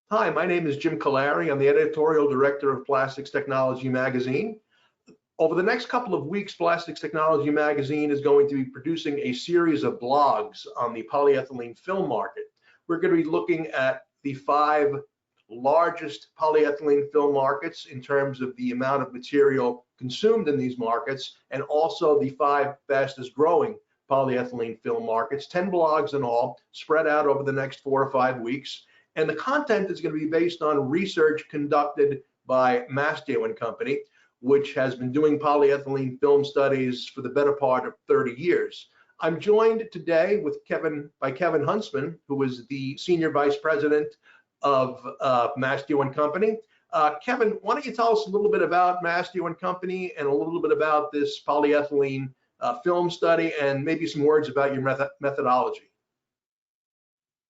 Hi, my name is Jim Callari. I'm the editorial director of Plastics Technology Magazine. Over the next couple of weeks, Plastics Technology Magazine is going to be producing a series of blogs on the polyethylene film market. We're going to be looking at the 5 largest polyethylene film markets in terms of the amount of material consumed in these markets, and also the 5 fastest growing polyethylene film markets, 10 blogs in all, spread out over the next 4 or 5 weeks. And the content is going to be based on research conducted by Mastio Company, which has been doing polyethylene film studies for the better part of 30 years. I'm joined today by Kevin Huntsman, who is the Senior Vice President of Mastio Company. Kevin, why don't you tell us a little bit about Mastio Company and a little bit about this polyethylene film study, and maybe some words about your methodology.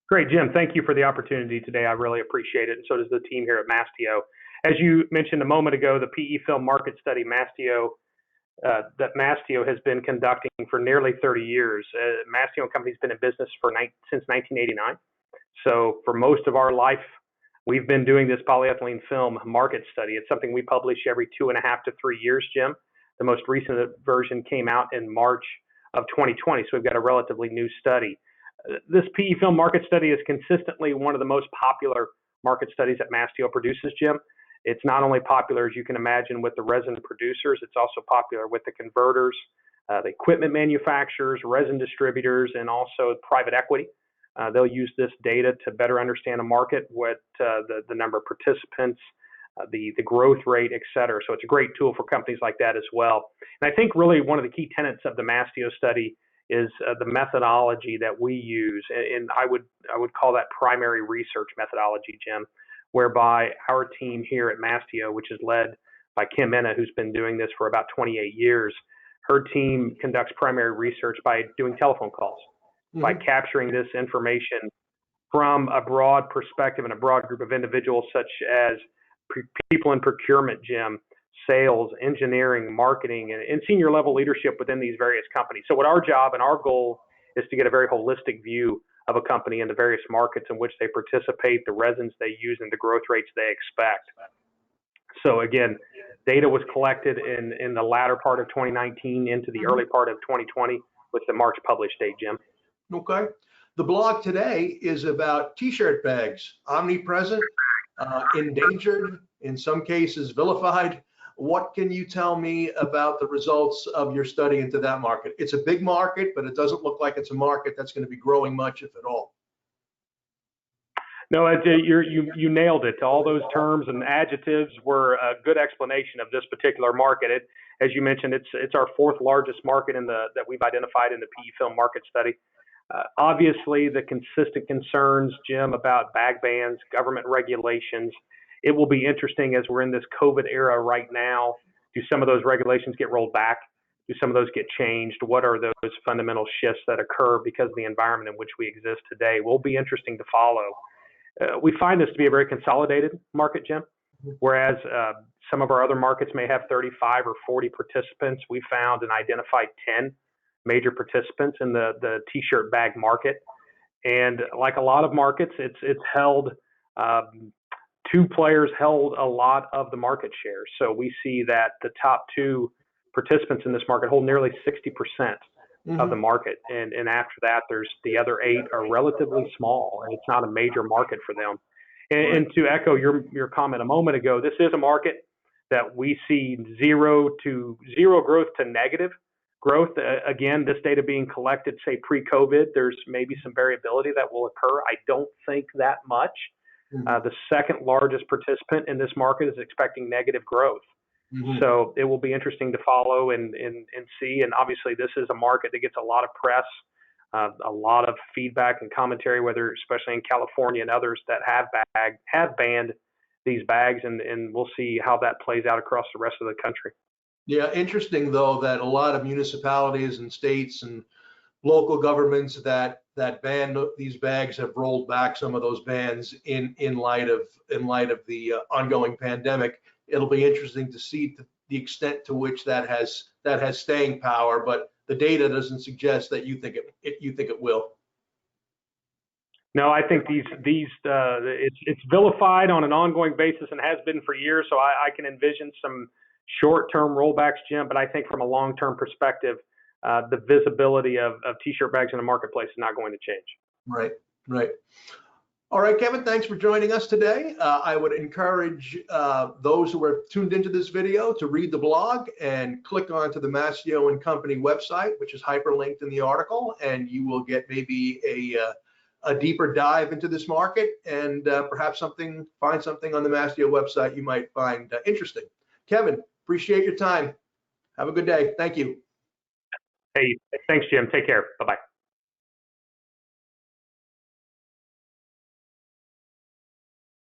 Great, Jim. Thank you for the opportunity today. I really appreciate it, and so does the team here at Mastio. As you mentioned a moment ago, the PE film market study that Mastio has been conducting for nearly 30 years. Mastio Company has been in business since 1989. So for most of our life, we've been doing this polyethylene film market study. It's something we publish every 2.5 to 3 years, Jim. The most recent version came out in March of 2020, so we've got a relatively new study. This PE film market study is consistently one of the most popular market studies that Mastio produces, Jim. It's not only popular, as you can imagine, with the resin producers, it's also popular with the converters, the equipment manufacturers, resin distributors, and also private equity. They'll use this data to better understand a market, what the number of participants, the growth rate, et cetera. So it's a great tool for companies like that as well. And I think really one of the key tenets of the Mastio study is the methodology that we use, and I would call that primary research methodology, Jim, whereby our team here at Mastio, which is led by Kim Enna, who's been doing this for about 28 years, her team conducts primary research by doing telephone calls, by capturing this information from a broad perspective and a broad group of individuals, such as people in procurement, Jim, sales, engineering, marketing, and senior level leadership within these various companies. So what our job and our goal is to get a very holistic view of a company and the various markets in which they participate, the resins they use, and the growth rates they expect. So again, data was collected in the latter part of 2019 into the early part of 2020 with the March publish date, Jim. Okay. The blog today is about t-shirt bags, omnipresent, endangered, in some cases vilified. What can you tell me about the results of your study into that market? It's a big market, but it doesn't look like it's a market that's going to be growing much, if at all. No, you nailed it. All those terms and adjectives were a good explanation of this particular market. As you mentioned, it's our 4th largest market that we've identified in the PE film market study. Obviously, the consistent concerns, Jim, about bag bans, government regulations. It will be interesting as we're in this COVID era right now. Do some of those regulations get rolled back? Do some of those get changed? What are those fundamental shifts that occur because of the environment in which we exist today? Will be interesting to follow. We find this to be a very consolidated market, Jim, whereas some of our other markets may have 35 or 40 participants. We found and identified 10 major participants in the t-shirt bag market. And like a lot of markets, it's held, 2 players held a lot of the market share. So we see that the top 2 participants in this market hold nearly 60% of the market. And after that, there's the other 8 are relatively small, and it's not a major market for them. And to echo your comment a moment ago, this is a market that we see zero growth to negative growth. Again, this data being collected, say pre-COVID, there's maybe some variability that will occur. I don't think that much. The 2nd largest participant in this market is expecting negative growth. So it will be interesting to follow and see. And obviously, this is a market that gets a lot of press, a lot of feedback and commentary, whether especially in California and others that have banned these bags, and we'll see how that plays out across the rest of the country. Yeah, interesting though that a lot of municipalities and states and local governments that ban these bags have rolled back some of those bans in light of the ongoing pandemic. It'll be interesting to see the extent to which that has staying power, but the data doesn't suggest that you think it will. No, I think it's vilified on an ongoing basis and has been for years. So I can envision some short-term rollbacks, Jim. But I think from a long-term perspective, the visibility of t-shirt bags in the marketplace is not going to change. Right, right. All right, Kevin, thanks for joining us today. I would encourage those who are tuned into this video to read the blog and click onto the Mastio and Company website, which is hyperlinked in the article, and you will get maybe a deeper dive into this market and perhaps find something on the Mastio website you might find interesting. Kevin, appreciate your time. Have a good day. Thank you. Hey, thanks, Jim. Take care. Bye-bye.